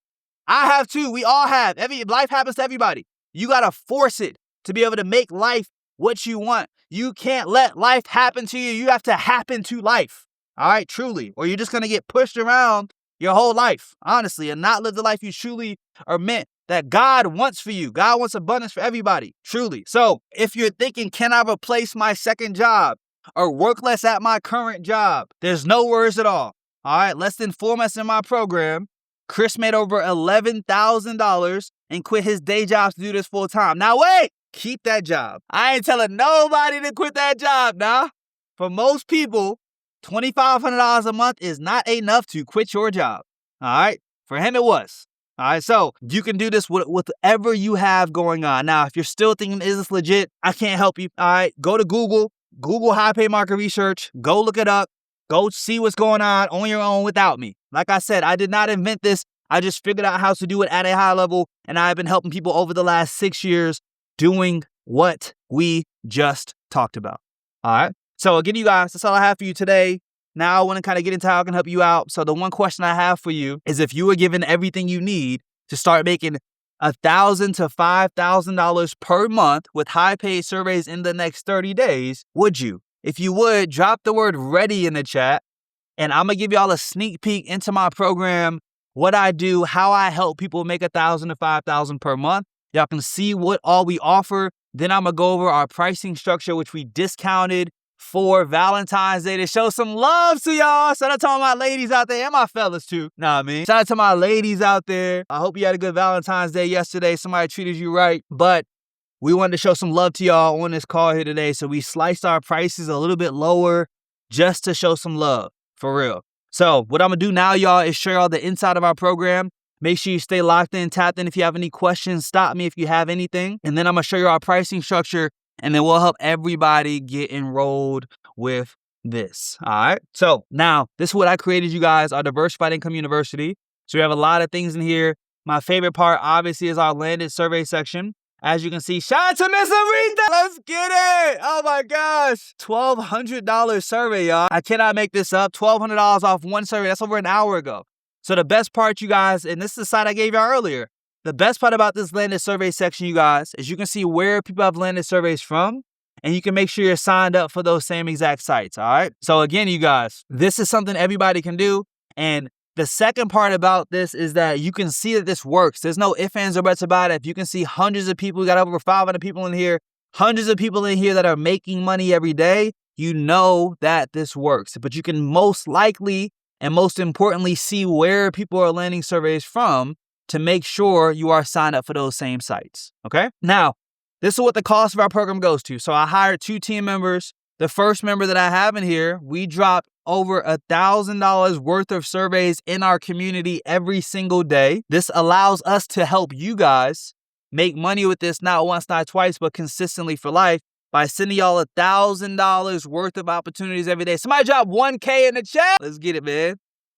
I have too. We all have. Life happens to everybody. You got to force it to be able to make life what you want. You can't let life happen to you. You have to happen to life. All right, truly. Or you're just going to get pushed around your whole life, honestly, and not live the life you truly are meant that God wants for you. God wants abundance for everybody, truly. So if you're thinking, can I replace my second job or work less at my current job? There's no worries at all. All right, less than 4 months in my program, Chris made over $11,000 and quit his day job to do this full time. Now wait, keep that job. I ain't telling nobody to quit that job, nah. For most people, $2,500 a month is not enough to quit your job. All right, for him it was. All right, so you can do this with whatever you have going on. Now, if you're still thinking, is this legit? I can't help you. All right, go to Google high pay market research, go look it up, go see what's going on your own without me. Like I said, I did not invent this. I just figured out how to do it at a high level, and I've been helping people over the last 6 years doing what we just talked about. All right, so again, you guys, that's all I have for you today. Now I want to kind of get into how I can help you out. So the one question I have for you is, if you were given everything you need to start making $1,000 to $5,000 per month with high paid surveys in the next 30 days, would you? If you would, drop the word ready in the chat, and I'm going to give y'all a sneak peek into my program, what I do, how I help people make $1,000 to $5,000 per month. Y'all can see what all we offer. Then I'm going to go over our pricing structure, which we discounted for Valentine's Day to show some love to y'all. Shout out to all my ladies out there and my fellas too. Shout out to my ladies out there. I hope you had a good Valentine's Day yesterday. Somebody treated you right. But we wanted to show some love to y'all on this call here today. So we sliced our prices a little bit lower just to show some love, for real. So what I'm going to do now, y'all, is share all the inside of our program. Make sure you stay locked in, tapped in. If you have any questions, stop me if you have anything. And then I'm going to show you our pricing structure, and then we'll help everybody get enrolled with this. All right. So now this is what I created, you guys, our Diversified Income University. So we have a lot of things in here. My favorite part, obviously, is our landed survey section. As you can see, shout out to Miss Aretha. Let's get it. Oh my gosh. $1,200 survey, y'all. I cannot make this up. $1,200 off one survey. That's over an hour ago. So the best part, you guys, and this is the site I gave y'all earlier. The best part about this landed survey section, you guys, is you can see where people have landed surveys from, and you can make sure you're signed up for those same exact sites, all right? So again, you guys, this is something everybody can do. And the second part about this is that you can see that this works. There's no ifs, ands, or buts about it. If you can see hundreds of people, we got over 500 people in here, hundreds of people in here that are making money every day, you know that this works. But you can most likely and most importantly see where people are landing surveys from to make sure you are signed up for those same sites, okay? Now, this is what the cost of our program goes to. So I hired 2 team members. The first member that I have in here, we dropped over $1,000 worth of surveys in our community every single day. This allows us to help you guys make money with this, not once, not twice, but consistently for life by sending y'all $1,000 worth of opportunities every day. Somebody drop 1K in the chat. Let's get it, man.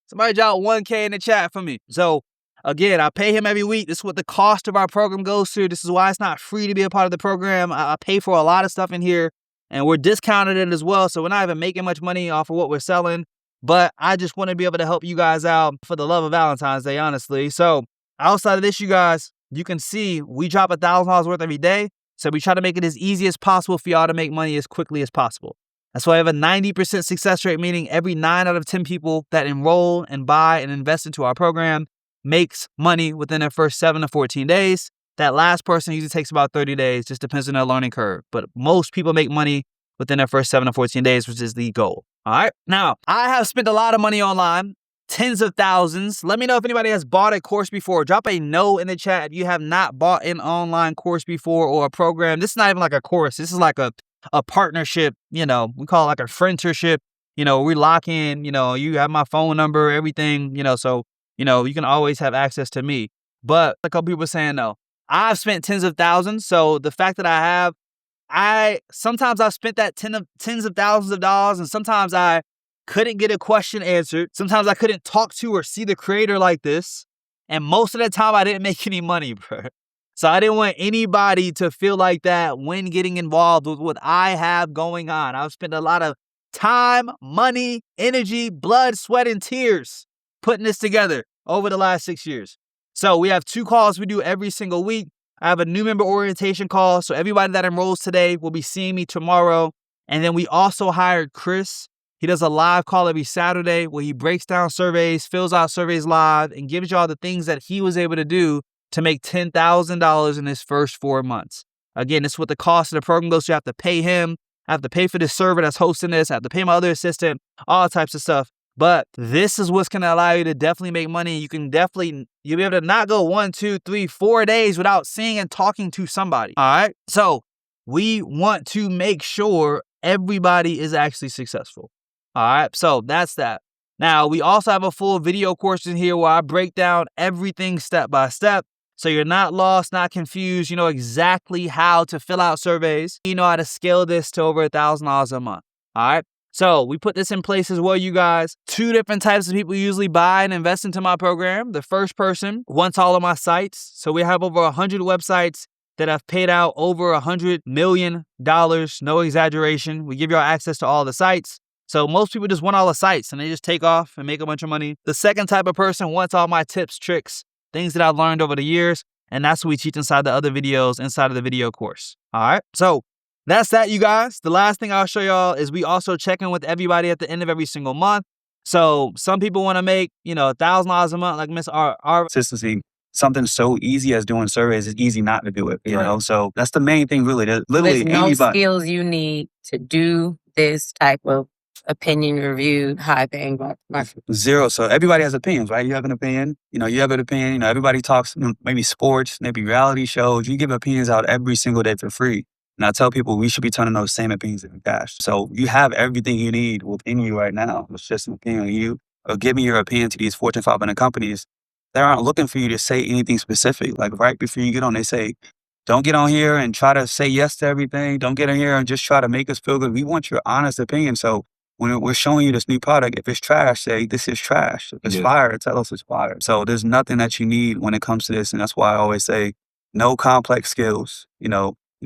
Somebody drop 1K in the chat for me. So again, I pay him every week. This is what the cost of our program goes to. This is why it's not free to be a part of the program. I pay for a lot of stuff in here, and we're discounted it as well. So we're not even making much money off of what we're selling. But I just want to be able to help you guys out for the love of Valentine's Day, honestly. So outside of this, you guys, you can see we drop $1,000 worth every day. So we try to make it as easy as possible for y'all to make money as quickly as possible. That's why I have a 90% success rate, meaning every 9 out of 10 people that enroll and buy and invest into our program makes money within their first 7 to 14 days. That last person usually takes about 30 days, just depends on their learning curve. But most people make money within their first 7 to 14 days, which is the goal. All right. Now, I have spent a lot of money online, tens of thousands. Let me know if anybody has bought a course before. Drop a no in the chat if you have not bought an online course before or a program. This is not even like a course. This is like a partnership. We call it like a friendship. We lock in, you have my phone number, everything, so, you can always have access to me. But a couple people are saying no. I've spent tens of thousands. So the fact that sometimes I've spent that tens of thousands of dollars, and sometimes I couldn't get a question answered. Sometimes I couldn't talk to or see the creator like this. And most of the time I didn't make any money, bro. So I didn't want anybody to feel like that when getting involved with what I have going on. I've spent a lot of time, money, energy, blood, sweat, and tears putting this together over the last 6 years. So we have 2 calls we do every single week. I have a new member orientation call. So everybody that enrolls today will be seeing me tomorrow. And then we also hired Chris. He does a live call every Saturday where he breaks down surveys, fills out surveys live, and gives y'all the things that he was able to do to make $10,000 in his first 4 months. Again, this is what the cost of the program goes. You have to pay him. I have to pay for this server that's hosting this. I have to pay my other assistant, all types of stuff. But this is what's going to allow you to definitely make money. You'll be able to not go 1, 2, 3, 4 days without seeing and talking to somebody. All right. So we want to make sure everybody is actually successful. All right. So that's that. Now, we also have a full video course in here where I break down everything step by step. So you're not lost, not confused. You know exactly how to fill out surveys. You know how to scale this to over $1,000 a month. All right. So we put this in place as well, you guys. 2 different types of people usually buy and invest into my program. The first person wants all of my sites. So we have over 100 websites that have paid out over $100 million. No exaggeration. We give y'all access to all the sites. So most people just want all the sites and they just take off and make a bunch of money. The second type of person wants all my tips, tricks, things that I've learned over the years. And that's what we teach inside the other videos inside of the video course. All right. So that's that, you guys. The last thing I'll show y'all is we also check in with everybody at the end of every single month. So some people want to make, $1,000 a month, like Miss R. Consistency. Something so easy as doing surveys is easy not to do it, you know? So that's the main thing, really. Literally There's no anybody. skills you need to do this type of opinion reviewed, high paying market. Zero. So everybody has opinions, right? You have an opinion, you have an opinion, everybody talks, maybe sports, maybe reality shows. You give opinions out every single day for free. And I tell people we should be turning those same opinions into cash. So you have everything you need within you right now. It's just an opinion on you or giving your opinion to these Fortune 500 companies. They aren't looking for you to say anything specific. Like right before you get on, they say, don't get on here and try to say yes to everything. Don't get on here and just try to make us feel good. We want your honest opinion. So when we're showing you this new product, if it's trash, say this is trash. If it's fire, tell us it's fire. So there's nothing that you need when it comes to this. And that's why I always say no complex skills. You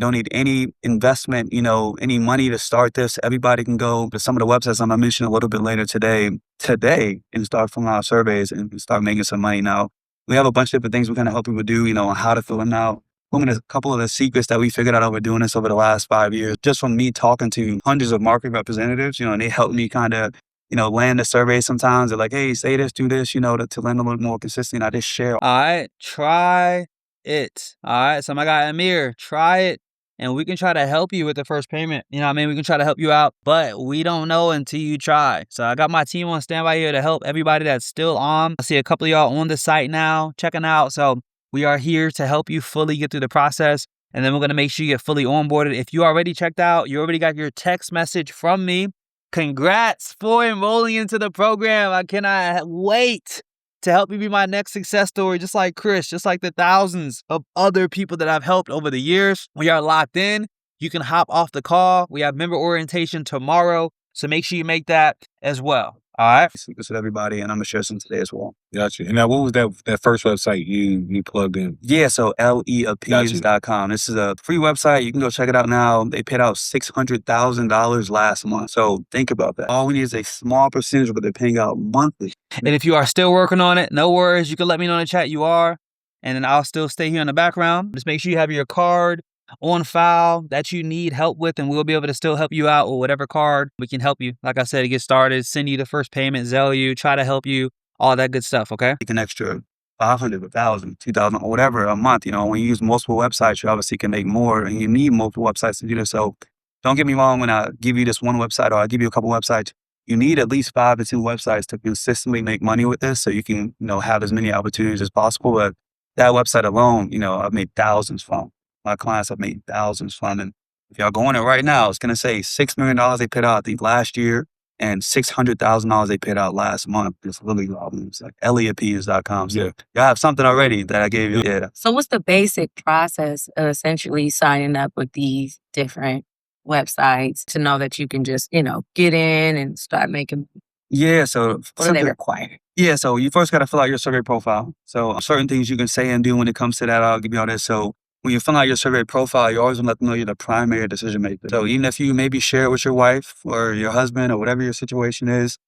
don't need any investment, any money to start this. Everybody can go to some of the websites I'm going to mention a little bit later today, and start filling out surveys and start making some money. Now, we have a bunch of different things we're going to help people do, on how to fill them out. A couple of the secrets that we figured out over doing this over the last 5 years, just from me talking to hundreds of market representatives, and they help me kind of, land the survey sometimes. They're like, hey, say this, do this, to land a little more consistent. I just share. All right, try it. All right, so my guy Amir, try it. And we can try to help you with the first payment. We can try to help you out, but we don't know until you try. So I got my team on standby here to help everybody that's still on. I see a couple of y'all on the site now, checking out. So we are here to help you fully get through the process. And then we're going to make sure you get fully onboarded. If you already checked out, you already got your text message from me. Congrats for enrolling into the program. I cannot wait to help you be my next success story, just like Chris, just like the thousands of other people that I've helped over the years. We are locked in. You can hop off the call. We have member orientation tomorrow, so make sure you make that as well. All right. This is everybody, and I'm gonna share some today as well. Gotcha. And now, what was that first website you plugged in? Yeah, so leopinions.com. This is a free website. You can go check it out now. They paid out $600,000 last month. So think about that. All we need is a small percentage, but they're paying out monthly. And if you are still working on it, no worries. You can let me know in the chat you are, and then I'll still stay here in the background. Just make sure you have your card on file that you need help with, and we'll be able to still help you out with whatever card we can help you. Like I said, to get started, send you the first payment, Zelle you, try to help you, all that good stuff, okay? Take an extra 500, 1,000, 2,000, or whatever a month. You know, when you use multiple websites, you obviously can make more, and you need multiple websites to do this. So don't get me wrong, when I give you this one website or I give you a couple websites, you need at least 5 to 10 websites to consistently make money with this so you can, have as many opportunities as possible. But that website alone, I've made thousands from. My clients have made thousands from. And if y'all go on it right now, it's going to say $6 million they paid out, I think, last year, and $600,000 they paid out last month. It's really low. It's like elliottpes.com. So y'all have something already that I gave you. Yeah. So what's the basic process of essentially signing up with these different websites to know that you can just, get in and start making? Yeah. So What do they require? Yeah, so you first got to fill out your survey profile. So certain things you can say and do when it comes to that, I'll give you all this. So when you fill out your survey profile, you always want to let them know you're the primary decision maker. So even if you maybe share it with your wife or your husband or whatever your situation is,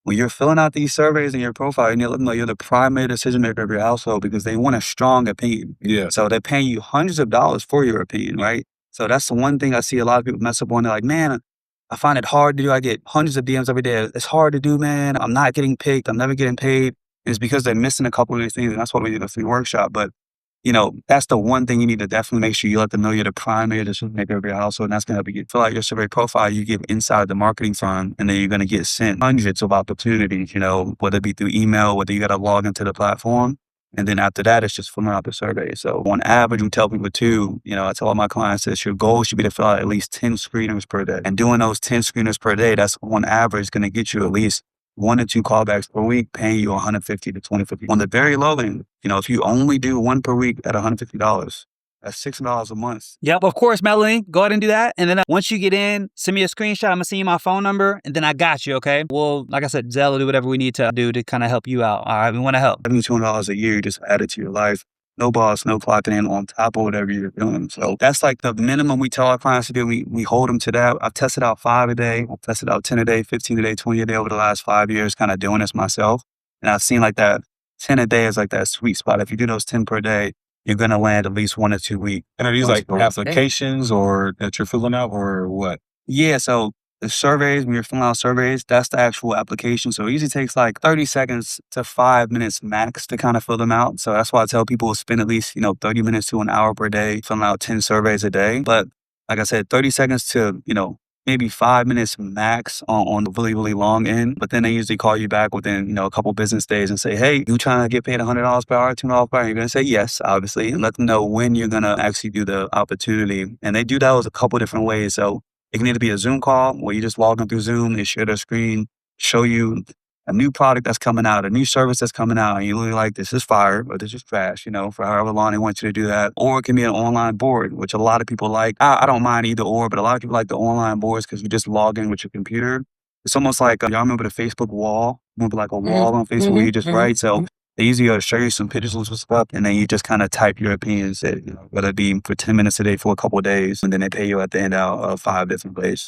when you're filling out these surveys in your profile, you need to let them know you're the primary decision maker of your household because they want a strong opinion. Yeah. So they're paying you hundreds of dollars for your opinion, right? So that's the one thing I see a lot of people mess up on. They're like, man, I find it hard to do. I get hundreds of DMs every day. It's hard to do, man. I'm not getting picked. I'm never getting paid. It's because they're missing a couple of these things. And that's why we did a free workshop. But, that's the one thing you need to definitely make sure you let them know you're the primary decision maker of your household. And that's going to help you fill out your survey profile. You give inside the marketing firm, and then you're going to get sent hundreds of opportunities, whether it be through email, whether you got to log into the platform. And then after that, it's just filling out the survey. So on average, we tell people too, I tell all my clients this, your goal should be to fill out at least 10 screeners per day. And doing those 10 screeners per day, that's on average going to get you at least 1 to 2 callbacks per week, paying you $150 to $250. On the very low end, if you only do 1 per week at $150, that's $6 a month. Yep, of course, Melanie. Go ahead and do that. And then once you get in, send me a screenshot. I'm going to send you my phone number, and then I got you, okay? Well, like I said, Zelle will do whatever we need to do to kind of help you out. All right, we want to help. $200 a year, you just add it to your life. No boss, no clocking in on top of whatever you're doing. So that's like the minimum we tell our clients to do. We hold them to that. I've tested out 5 a day. I've tested out 10 a day, 15 a day, 20 a day over the last 5 years, kind of doing this myself. And I've seen like that 10 a day is like that sweet spot. If you do those 10 per day, you're going to land at least 1 or 2 weeks. And are these like applications or that you're filling out or what? Yeah, so the surveys, when you're filling out surveys, that's the actual application. So it usually takes like 30 seconds to 5 minutes max to kind of fill them out. So that's why I tell people to spend at least, 30 minutes to an hour per day filling out 10 surveys a day. But like I said, 30 seconds to, maybe 5 minutes max on the really, really long end. But then they usually call you back within, a couple business days and say, hey, you trying to get paid $100 per hour, $200 per hour? You're going to say yes, obviously, and let them know when you're going to actually do the opportunity. And they do that with a couple different ways. So it can either be a Zoom call where you just log in through Zoom, they share their screen, show you a new product that's coming out, a new service that's coming out, and you're really like, this is fire, but this is trash, for however long they want you to do that. Or it can be an online board, which a lot of people like. I don't mind either or, but a lot of people like the online boards because you just log in with your computer. It's almost like, y'all remember the Facebook wall? Remember like a wall on Facebook where you just write? So they usually show you some pictures and stuff, and then you just kind of type your opinions, whether it be for 10 minutes a day for a couple of days, and then they pay you at the end out of 5 different ways.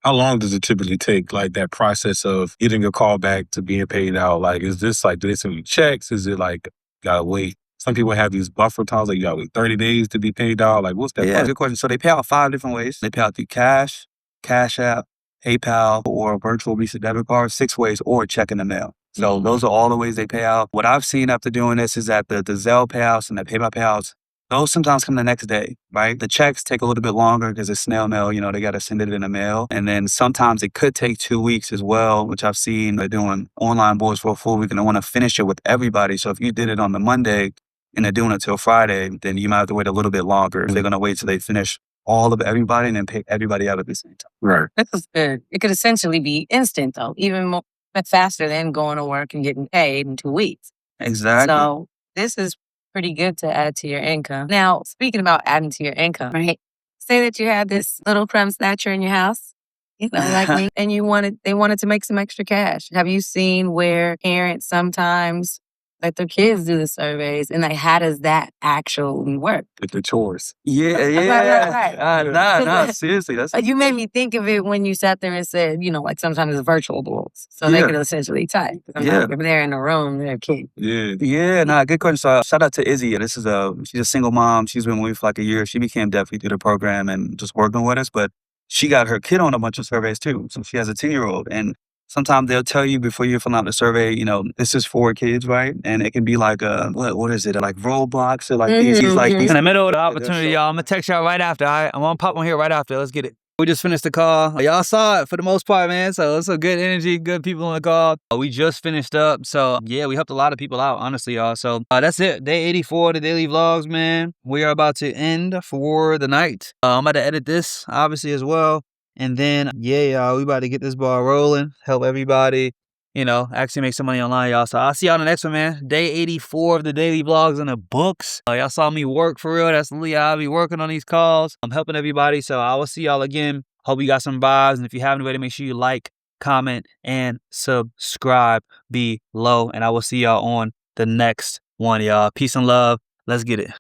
How long does it typically take, like that process of getting a call back to being paid out? Like, is this like, do they send you checks? Is it like, gotta wait? Some people have these buffer times, like you gotta wait 30 days to be paid out. Like, what's that? Yeah, good question. So they pay out 5 different ways. They pay out through cash, Cash App, PayPal, or virtual Visa debit card, 6 ways, or check in the mail. So those are all the ways they pay out. What I've seen after doing this is that the Zelle payouts and the PayPal payouts, those sometimes come the next day, right? The checks take a little bit longer because it's snail mail. They got to send it in the mail. And then sometimes it could take 2 weeks as well, which I've seen they're doing online boards for a full week and they want to finish it with everybody. So if you did it on the Monday and they're doing it till Friday, then you might have to wait a little bit longer. They're going to wait till they finish all of everybody and then pay everybody out at the same time. Right. This is good. It could essentially be instant, though, even more faster than going to work and getting paid in 2 weeks. Exactly. So this is pretty good to add to your income. Now, speaking about adding to your income, right? Say that you had this little crumb snatcher in your house, like me, and they wanted to make some extra cash. Have you seen where parents sometimes let their kids do the surveys, and like, how does that actually work? With the chores. Yeah. Right. Seriously. You made me think of it when you sat there and said, like sometimes it's virtual boards. So they could essentially type. Sometimes if they're in the room, they're a kid. Yeah, good question. So shout out to Izzy. She's a single mom. She's been with me for like a year. She became definitely through the program and just working with us. But she got her kid on a bunch of surveys too. So she has a 10-year-old. And sometimes they'll tell you before you fill out the survey, you know, this is for kids, right? And it can be like what is it? Like Roblox or like these like in the middle of the opportunity, y'all. I'm gonna text y'all right after. All right, I'm gonna pop on here right after. Let's get it. We just finished the call. Y'all saw it for the most part, man. So it's a good energy, good people on the call. We just finished up. So yeah, we helped a lot of people out, honestly, y'all. So that's it. Day 84 of the daily vlogs, man. We are about to end for the night. I'm about to edit this, obviously, as well. And then, yeah, y'all, we about to get this ball rolling, help everybody, you know, actually make some money online, y'all. So I'll see y'all on the next one, man. Day 84 of the daily vlogs and the books. Y'all saw me work for real. That's literally how I'll be working on these calls. I'm helping everybody. So I will see y'all again. Hope you got some vibes. And if you haven't already, make sure you like, comment, and subscribe below. And I will see y'all on the next one, y'all. Peace and love. Let's get it.